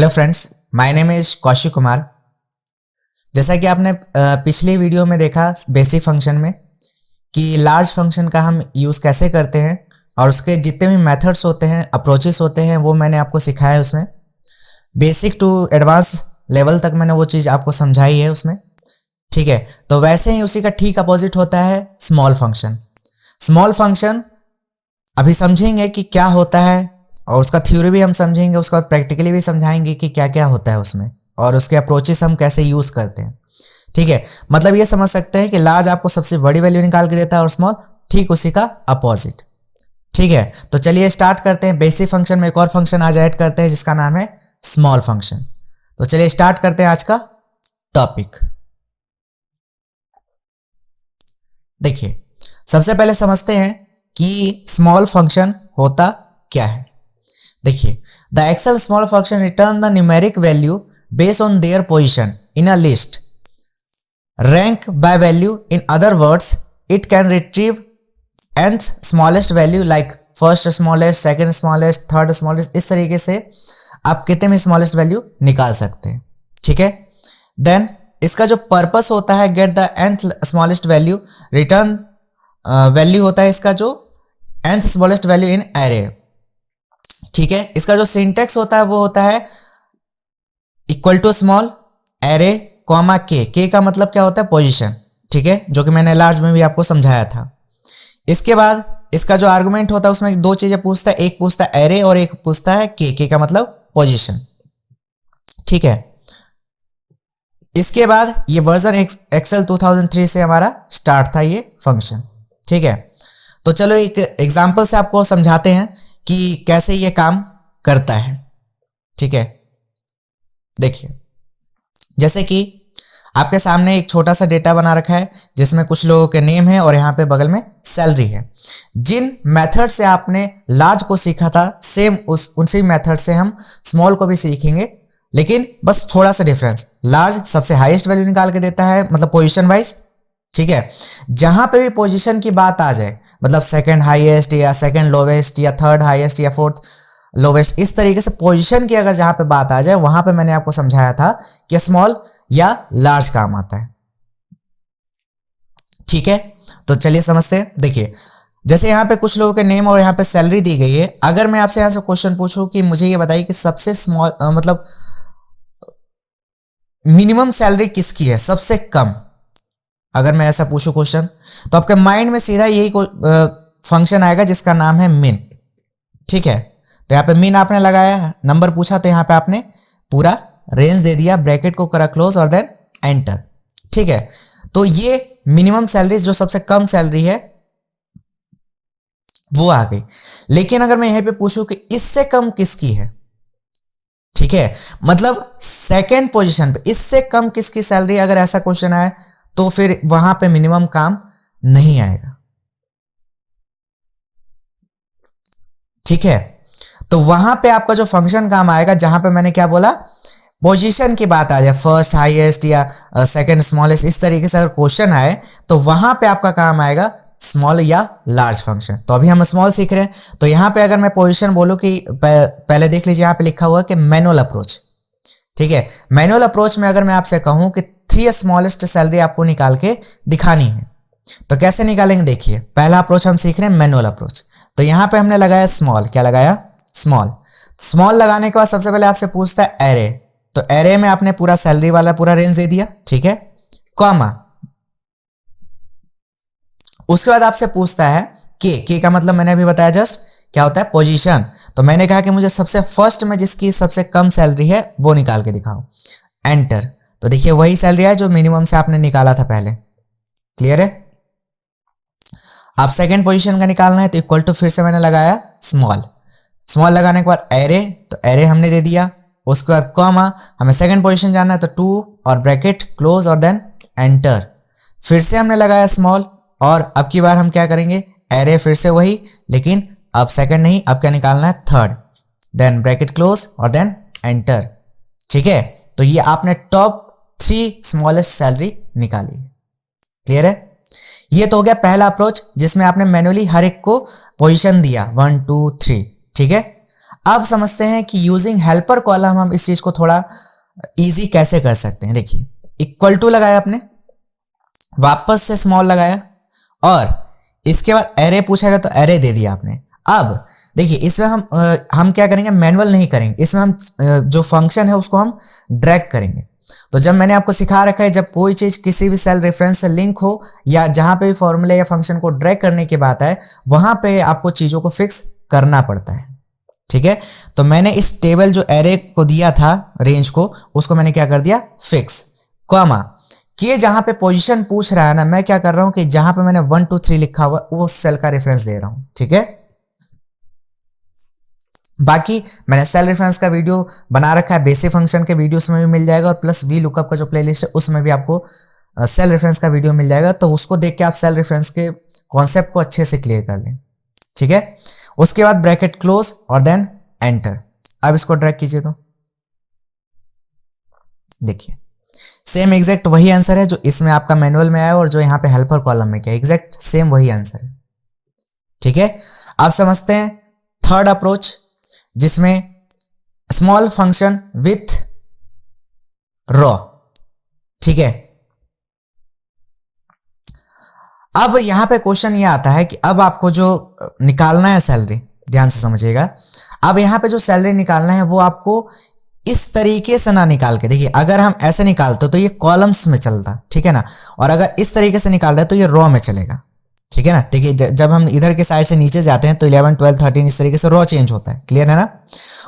Hello friends, my name is Kaushik Kumar. जैसा कि आपने पिछली वीडियो में देखा बेसिक फंक्शन में कि लार्ज फंक्शन का हम यूज़ कैसे करते हैं और उसके जितने भी मेथड्स होते हैं, अप्रोचेस होते हैं, वो मैंने आपको सिखाया है। उसमें बेसिक टू एडवांस लेवल तक मैंने वो चीज़ आपको समझाई है उसमें। ठीक है, तो वैसे ही उसी का ठीक अपोजिट होता है स्मॉल फंक्शन। स्मॉल फंक्शन अभी समझेंगे कि क्या होता है और उसका थ्योरी भी हम समझेंगे, उसका प्रैक्टिकली भी समझाएंगे कि क्या क्या होता है उसमें और उसके अप्रोचेस हम कैसे यूज़ करते हैं। ठीक है, मतलब ये समझ सकते हैं कि लार्ज आपको सबसे बड़ी वैल्यू निकाल के देता है और स्मॉल ठीक उसी का अपोजिट। ठीक है, तो चलिए स्टार्ट करते हैं। बेसिक फंक्शन में एक और फंक्शन आज ऐड करते हैं जिसका नाम है स्मॉल फंक्शन। तो चलिए स्टार्ट करते हैं आज का टॉपिक। देखिए, सबसे पहले समझते हैं कि स्मॉल फंक्शन होता क्या है। देखिए, the Excel small function return the numeric value based on their position in a list, rank by value. In other words, it can retrieve nth smallest value like first smallest, second smallest, third smallest. इस तरीके से आप कितने में smallest value निकाल सकते हैं। ठीक है, देन इसका जो पर्पस होता है get the nth smallest value, return value होता है इसका जो nth smallest value in array. ठीक है, इसका जो सिंटेक्स होता है वो होता है equal to small array comma के का मतलब क्या होता है पोजीशन। ठीक है, जो कि मैंने लार्ज में भी आपको समझाया था। इसके बाद इसका जो आर्गुमेंट होता है उसमें दो चीजें पूछता है, एक पूछता है एरे और एक पूछता है के का मतलब पोजीशन। ठीक है, इसके बाद ये वर्जन एक्सेल 2003 से हमारा स्टार्ट था ये फंक्शन। ठीक है, तो चलो एक एग्जांपल से आपको समझाते हैं कि कैसे ये काम करता है। ठीक है, देखिए, जैसे कि आपके सामने एक छोटा सा डेटा बना रखा है जिसमें कुछ लोगों के नेम है और यहाँ पे बगल में सैलरी है। जिन मेथड से आपने लार्ज को सीखा था सेम उसी मेथड से हम स्मॉल को भी सीखेंगे, लेकिन बस थोड़ा सा डिफरेंस। लार्ज सबसे हाईएस्ट वैल्यू निकाल के देता है, मतलब पोजीशन वाइज। ठीक है, जहां पे भी पोजीशन की बात आ जाए, मतलब सेकंड हाईएस्ट या सेकंड लोवेस्ट या थर्ड हाईएस्ट या फोर्थ लोवेस्ट, इस तरीके से पोजीशन की अगर जहां पे बात आ जाए वहां पे मैंने आपको समझाया था कि स्मॉल या लार्ज काम आता है। ठीक है, तो चलिए समझते हैं। देखिए, जैसे यहाँ पे कुछ लोगों के नेम और यहाँ पे सैलरी दी गई है। अगर मैं आपसे यहाँ से क्वेश्चन पूछूं कि मुझे ये बताइए कि सबसे स्मॉल मतलब मिनिमम सैलरी किसकी है, सबसे कम, अगर मैं ऐसा पूछूं क्वेश्चन, तो आपके माइंड में सीधा यही फंक्शन आएगा जिसका नाम है मिन। ठीक है, तो यहाँ पे मिन आपने लगाया, नंबर पूछा तो यहाँ पे आपने पूरा रेंज दे दिया, ब्रैकेट को करा क्लोज और देन एंटर। ठीक है, तो ये मिनिमम सैलरी जो सबसे कम सैलरी है वो आ गई। लेकिन अगर मैं यहां पे पूछूं कि इससे कम किसकी है, ठीक है, मतलब सेकंड पोजीशन पे इससे कम किसकी सैलरी, अगर ऐसा क्वेश्चन आए तो फिर वहां पे मिनिमम काम नहीं आएगा। ठीक है, तो वहां पे आपका जो फंक्शन काम आएगा जहां पे मैंने क्या बोला, पोजीशन की बात आ जाए, फर्स्ट हाईएस्ट या सेकंड स्मॉलेस्ट, इस तरीके से अगर क्वेश्चन आए तो वहां पे आपका काम आएगा स्मॉल या लार्ज फंक्शन। तो अभी हम स्मॉल सीख रहे हैं, तो यहां पे अगर मैं पोजीशन बोलूं कि पहले देख लीजिए यहां पे लिखा हुआ है कि मैनुअल अप्रोच। ठीक है, मैनुअल अप्रोच में अगर मैं आपसे कहूं कि 3 स्मॉलेस्ट सैलरी आपको निकाल के दिखानी है तो कैसे निकालेंगे। देखिए, पहला अप्रोच हम सीख रहे हैं मैनुअल अप्रोच। तो यहां पे हमने लगाया स्मॉल, क्या लगाया, स्मॉल। स्मॉल लगाने के बाद सबसे पहले आपसे पूछता है एरे, तो एरे में आपने पूरा सैलरी वाला पूरा रेंज दे दिया। ठीक है, कॉमा, उसके बाद आपसे पूछता है के का मतलब मैंने अभी बताया जस्ट क्या होता है, पोजीशन। तो मैंने कहा कि मुझे सबसे फर्स्ट में जिसकी सबसे कम सैलरी है वो निकाल के दिखाओ, एंटर। तो देखिए वही सैलरी है जो मिनिमम से आपने निकाला था पहले। क्लियर है, आप सेकंड पोजीशन का निकालना है तो इक्वल टू फिर से मैंने लगाया स्मॉल। स्मॉल लगाने के बाद एरे, तो एरे हमने दे दिया। उसके बाद कॉमा, हमें सेकंड पोजीशन जाना है तो 2 और ब्रैकेट क्लोज और देन एंटर। फिर से हमने लगाया स्मॉल और अब की बार हम क्या करेंगे, एरे फिर से वही, लेकिन अब सेकंड नहीं, अब क्या निकालना है, थर्ड, देन ब्रैकेट क्लोज और देन एंटर। ठीक है, तो ये आपने टॉप 3 स्मॉलेस्ट सैलरी निकाली। क्लियर है, ये तो हो गया पहला अप्रोच जिसमें आपने मैन्युअली हर एक को पोजीशन दिया 1 2 3। ठीक है, अब समझते हैं कि यूजिंग हेल्पर कॉलम हम इस चीज को थोड़ा इजी कैसे कर सकते हैं। देखिए, इक्वल टू लगाया आपने, वापस से स्मॉल लगाया, और इसके बाद एरे पूछेगा तो एरे दे दिया आपने। अब देखिए, इसमें हम क्या करेंगे, मैनुअल नहीं करेंगे, इसमें हम जो फंक्शन है उसको हम ड्रैग करेंगे। तो जब मैंने आपको सिखा रखा है, जब कोई चीज किसी भी सेल रेफरेंस से लिंक हो या जहां पे भी फॉर्मूले या फंक्शन को ड्रैग करने की बात है, वहां पे आपको चीजों को फिक्स करना पड़ता है। ठीक है, तो मैंने इस टेबल जो एरे को दिया था रेंज को, उसको मैंने क्या कर दिया, फिक्स, कॉमा कि जहां पे पोजीशन पूछ रहा है ना, मैं क्या कर रहा हूं कि जहां पे मैंने 1 2 3 लिखा हुआ वो सेल का रेफरेंस दे रहा हूं। ठीक है, बाकी मैंने सेल रेफरेंस का वीडियो बना रखा है, बेसिक फंक्शन के वीडियोस में भी मिल जाएगा, और प्लस वी लुकअप का जो प्लेलिस्ट है उसमें भी आपको सेल रेफरेंस का वीडियो मिल जाएगा। तो उसको देख के आप सेल रेफरेंस के कॉन्सेप्ट को अच्छे से क्लियर कर लें। ठीक है, उसके बाद ब्रैकेट क्लोज और देन एंटर। अब इसको ड्रैग कीजिए तो देखिए, सेम एग्जैक्ट वही आंसर है जो इसमें आपका मैनुअल में आया और जो यहाँ पे हेल्पर कॉलम में क्या, एग्जैक्ट सेम वही आंसर है। ठीक है, अब समझते हैं थर्ड अप्रोच, जिसमें स्मॉल फंक्शन विथ रॉ। ठीक है, अब यहां पे क्वेश्चन ये आता है कि अब आपको जो निकालना है सैलरी, ध्यान से समझिएगा, अब यहां पे जो सैलरी निकालना है वो आपको इस तरीके से ना निकाल के, देखिए अगर हम ऐसे निकालते तो ये कॉलम्स में चलता, ठीक है ना, और अगर इस तरीके से निकाल रहे तो ये रॉ में चलेगा। ठीक है ना, देखिए जब हम इधर के साइड से नीचे जाते हैं तो 11 12 13 इस तरीके से रॉ चेंज होता है, क्लियर है ना,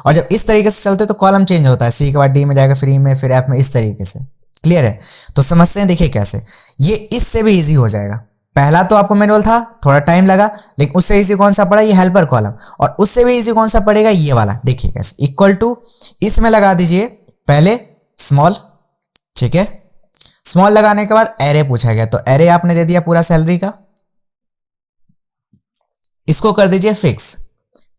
और जब इस तरीके से चलते तो कॉलम चेंज होता है, सी के बाद डी में जाएगा, फिर ई में, फिर एफ में, इस तरीके से, क्लियर है। तो समझते हैं, देखिए कैसे, ये इससे भी ईजी हो जाएगा। पहला तो आपको मैनुअल था, थोड़ा टाइम लगा, लेकिन उससे इजी कौन सा पड़ा, ये हेल्पर कॉलम, और उससे भी इजी कौन सा पड़ेगा, ये वाला। देखिए कैसे, इक्वल टू, इसमें लगा दीजिए पहले स्मॉल। ठीक है, स्मॉल लगाने के बाद एरे पूछा गया, तो एरे आपने दे दिया पूरा सैलरी का, इसको कर दीजिए फिक्स,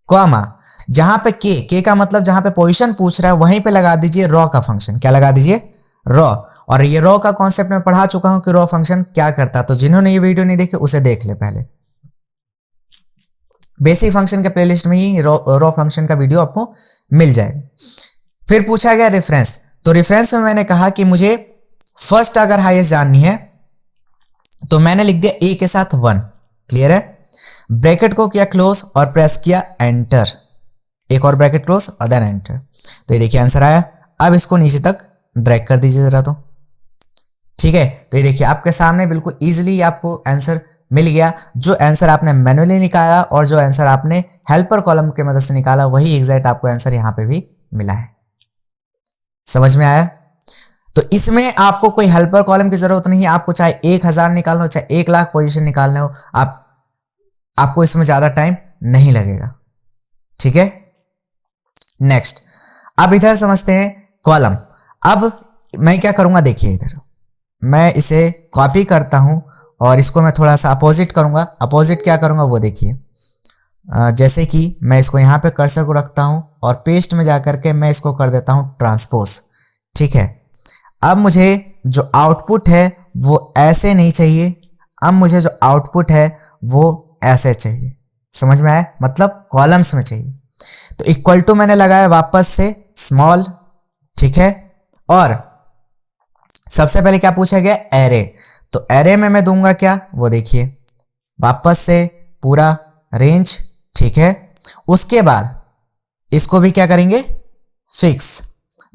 कॉमा जहां पे के का मतलब जहां पे पोजीशन पूछ रहा है वहीं पे लगा दीजिए रॉ का फंक्शन। क्या लगा दीजिए, रॉ। और ये रॉ का कॉन्सेप्ट मैं पढ़ा चुका हूं कि रॉ फंक्शन क्या करता है, तो जिन्होंने ये वीडियो नहीं देखी उसे देख ले, पहले बेसिक फंक्शन के प्लेलिस्ट में ही रॉ फंक्शन का वीडियो आपको मिल जाएगा। फिर पूछा गया रेफरेंस, तो रेफरेंस में मैंने कहा कि मुझे फर्स्ट अगर हाईएस्ट जाननी है तो मैंने लिख दिया ए के साथ 1, क्लियर है, ब्रैकेट को किया क्लोज और प्रेस किया एंटर, एक और ब्रैकेट क्लोज और देन एंटर। तो ये देखिए आंसर आया। अब इसको नीचे तक ड्रैग कर दीजिए जरा, तो ठीक है, तो ये देखिए आपके सामने बिल्कुल इजीली आपको आंसर मिल गया। जो आंसर आपने मैनुअली निकाला और जो आंसर आपने हेल्पर कॉलम की मदद से निकाला, वही एग्जैक्ट आपको आंसर यहां पे भी मिला है। समझ में आया? तो इसमें आपको कोई हेल्पर कॉलम की जरूरत नहीं है, आपको चाहे 1000 निकालना हो, चाहे 1 लाख पोजीशन निकालना हो, आपको इसमें ज्यादा टाइम नहीं लगेगा। ठीक है, नेक्स्ट, अब इधर समझते हैं कॉलम। अब मैं क्या करूंगा, देखिए इधर मैं इसे कॉपी करता हूं और इसको मैं थोड़ा सा अपोजिट करूंगा। अपोजिट क्या करूंगा वो देखिए, जैसे कि मैं इसको यहां पे कर्सर को रखता हूं और पेस्ट में जाकर के मैं इसको कर देता हूं ट्रांसपोज। ठीक है, अब मुझे जो आउटपुट है वो ऐसे नहीं चाहिए, अब मुझे जो आउटपुट है वो ऐसे चाहिए। समझ में आया? मतलब कॉलम्स में चाहिए। तो इक्वल टू मैंने लगाया वापस से स्मॉल, ठीक है, और सबसे पहले क्या पूछा गया, एरे। तो एरे में मैं दूंगा क्या, वो देखिए वापस से पूरा रेंज, ठीक है। उसके बाद इसको भी क्या करेंगे, फिक्स,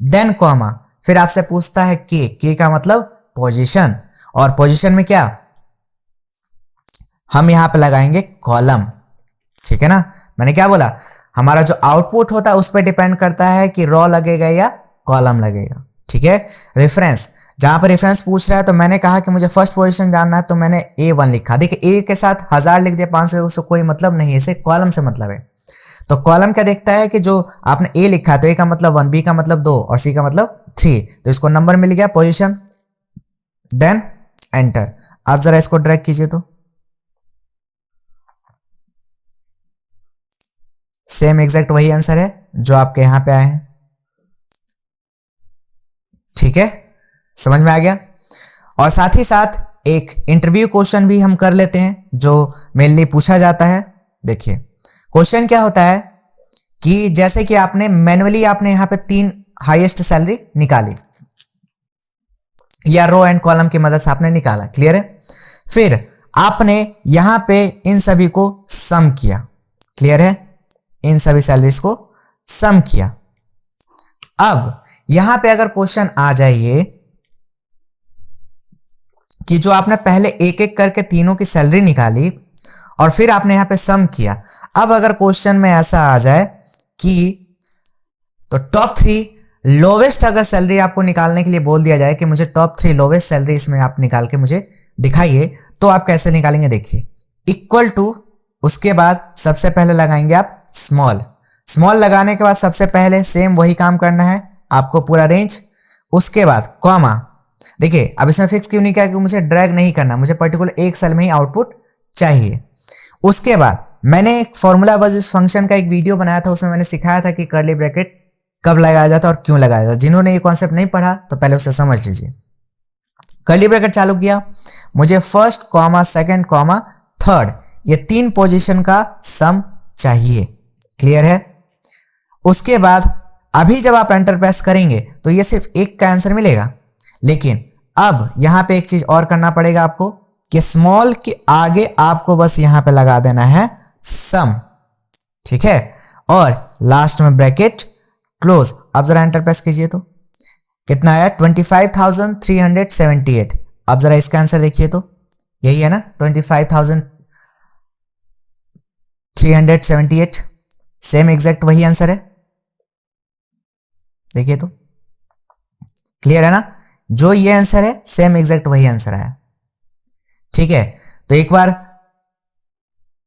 देन कॉमा, फिर आपसे पूछता है के का मतलब पोजीशन, और पोजीशन में क्या हम यहां पे लगाएंगे कॉलम। ठीक है ना, मैंने क्या बोला, हमारा जो आउटपुट होता है उस पर डिपेंड करता है कि रॉ लगेगा या कॉलम लगेगा। ठीक है, रेफरेंस, जहां पर रेफरेंस पूछ रहा है तो मैंने कहा कि मुझे फर्स्ट पोजीशन जानना है, तो मैंने A1 लिखा। देखिए A के साथ 1000 लिख दिया, 500, उससे कोई मतलब नहीं है, इसे कॉलम से मतलब है। तो कॉलम क्या देखता है कि जो आपने A लिखा है तो A का मतलब 1, B का मतलब 2 और C का मतलब 3, तो इसको नंबर मिल गया, पोजीशन, देन एंटर। आप जरा इसको ड्रैग कीजिए तो सेम एग्जैक्ट वही आंसर है जो आपके यहां पे आए हैं। ठीक है, समझ में आ गया? और साथ ही साथ एक इंटरव्यू क्वेश्चन भी हम कर लेते हैं जो मेनली पूछा जाता है। देखिए क्वेश्चन क्या होता है कि जैसे कि आपने मैन्युअली आपने यहाँ पे 3 हाईएस्ट सैलरी निकाली या रो एंड कॉलम की मदद से आपने निकाला, क्लियर है। फिर आपने यहां पे इन सभी को सम किया, क्लियर है, इन सभी सैलरीज को सम किया। अब यहां पे अगर क्वेश्चन आ जाइए कि जो आपने पहले एक एक करके तीनों की सैलरी निकाली और फिर आपने यहां पे सम किया, अब अगर क्वेश्चन में ऐसा आ जाए कि तो टॉप 3 लोवेस्ट अगर सैलरी आपको निकालने के लिए बोल दिया जाए कि मुझे टॉप 3 लोवेस्ट सैलरी इसमें आप निकाल के मुझे दिखाइए, तो आप कैसे निकालेंगे, देखिए इक्वल टू, उसके बाद सबसे पहले लगाएंगे आप स्मॉल लगाने के बाद सबसे पहले सेम वही काम करना है आपको, पूरा रेंज। उसके बाद कॉमा, देखिए अब इसमें फिक्स क्यों नहीं किया कि मुझे ड्रैग नहीं करना, मुझे पर्टिकुलर एक सेल में ही आउटपुट चाहिए। उसके बाद मैंने एक फॉर्मूला वर्सेस फंक्शन का एक वीडियो बनाया था, उसमें मैंने सिखाया था कि कर्ली ब्रैकेट कब लगाया जाता है और क्यों लगाया जाता है। जिन्होंने ये कॉन्सेप्ट नहीं पढ़ा तो पहले उसे समझ लीजिए। कर्ली ब्रैकेट चालू किया, मुझे first comma second comma third ये 3 पोजीशन का सम चाहिए, क्लियर है। उसके बाद अभी जब आप एंटर प्रेस करेंगे तो ये सिर्फ एक का आंसर मिलेगा, लेकिन अब यहां पे एक चीज और करना पड़ेगा आपको कि स्मॉल के आगे आपको बस यहां पे लगा देना है सम, ठीक है, और लास्ट में ब्रैकेट क्लोज। अब जरा एंटर प्रेस कीजिए तो कितना आया, 25,378। अब जरा इसका आंसर देखिए तो यही है ना, 25,378, सेम एग्जैक्ट वही आंसर है, देखिए तो क्लियर है ना, जो ये आंसर है सेम एग्जैक्ट वही आंसर आया, ठीक है। तो एक बार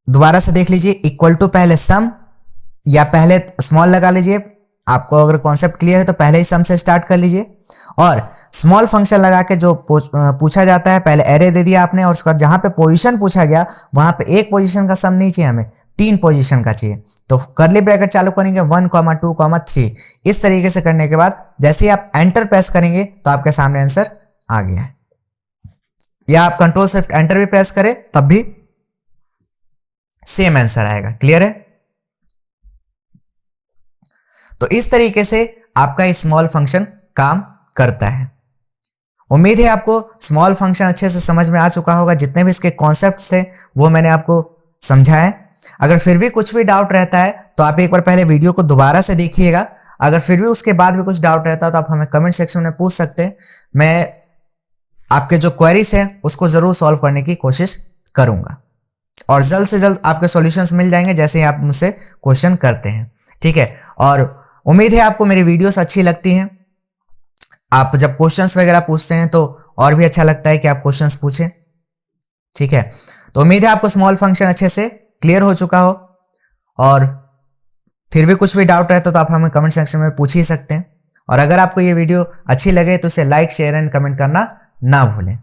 दोबारा से देख लीजिए, इक्वल टू पहले सम या पहले स्मॉल लगा लीजिए, आपको अगर कॉन्सेप्ट क्लियर है तो पहले ही सम से स्टार्ट कर लीजिए, और स्मॉल फंक्शन लगा के जो पूछा जाता है, पहले एरे दे दिया आपने और उसके बाद जहां पे पोजीशन पूछा गया वहां पे एक पोजीशन का सम नहीं चाहिए, हमें 3 पोजीशन का चाहिए। तो कर्ली ब्रैकेट चालू करेंगे 1, 2, 3। इस तरीके से करने के बाद जैसे ही आप एंटर प्रेस करेंगे तो आपके सामने आंसर आ गया है, या आप कंट्रोल शिफ्ट एंटर भी प्रेस करें तब भी सेम आंसर आएगा, क्लियर है। तो इस तरीके से आपका स्मॉल फंक्शन काम करता है। उम्मीद है आपको स्मॉल फंक्शन अच्छे से समझ में आ चुका होगा, जितने भी इसके कॉन्सेप्ट थे वो मैंने आपको समझाए। अगर फिर भी कुछ भी डाउट रहता है तो आप एक बार पहले वीडियो को दोबारा से देखिएगा, अगर फिर भी उसके बाद भी कुछ डाउट रहता है तो आप हमें कमेंट सेक्शन में पूछ सकते हैं, मैं आपके जो क्वेरीज है उसको जरूर सॉल्व करने की कोशिश करूंगा और जल्द से जल्द आपके सॉल्यूशंस मिल जाएंगे जैसे ही आप मुझसे क्वेश्चन करते हैं, ठीक है। और उम्मीद है आपको मेरी वीडियोस अच्छी लगती हैं, आप जब क्वेश्चंस वगैरह पूछते हैं तो और भी अच्छा लगता है कि आप क्वेश्चंस पूछें, ठीक है। तो उम्मीद है आपको स्मॉल फंक्शन अच्छे से क्लियर हो चुका हो, और फिर भी कुछ भी डाउट रहता तो आप हमें कमेंट सेक्शन में पूछ ही सकते हैं। और अगर आपको ये वीडियो अच्छी लगे तो इसे लाइक, शेयर एंड कमेंट करना ना भूलें।